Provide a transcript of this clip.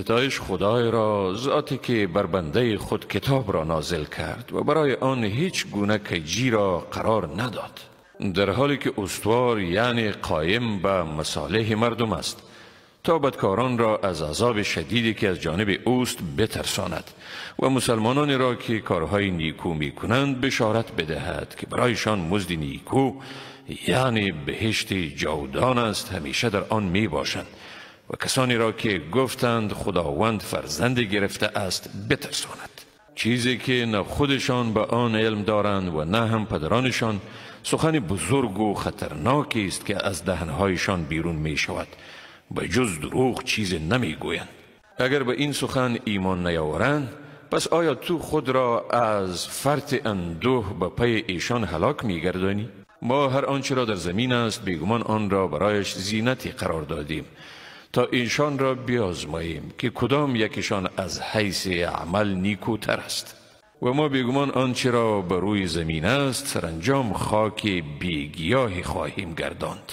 ستایش خدای را، ذاتی که بر بنده خود کتاب را نازل کرد و برای آن هیچ گونه کجی را قرار نداد، در حالی که استوار یعنی قایم به مصالح مردم است تا بدکاران را از عذاب شدیدی که از جانب اوست بترساند و مسلمانانی را که کارهای نیکو می کنند بشارت بدهد که برایشان مزد نیکو یعنی بهشت جاودان است، همیشه در آن می باشند، و کسانی را که گفتند خداوند فرزند گرفته است بترساند، چیزی که نه خودشان به آن علم دارند و نه هم پدرانشان. سخن بزرگ و خطرناکی است که از دهنهایشان بیرون می شود، به جز دروغ چیز نمی گویند. اگر به این سخن ایمان نیاورند، پس آیا تو خود را از فرط اندوه به پی ایشان هلاک می گردانی؟ ما هر آنچه را در زمین است بیگمان آن را برایش زینتی قرار دادیم تا ایشان را بیازماییم که کدام یکیشان از حیث عمل نیکوتر است. و ما بیگمان آنچه را بر روی زمین است سرانجام خاک بیگیاهی خواهیم گرداند.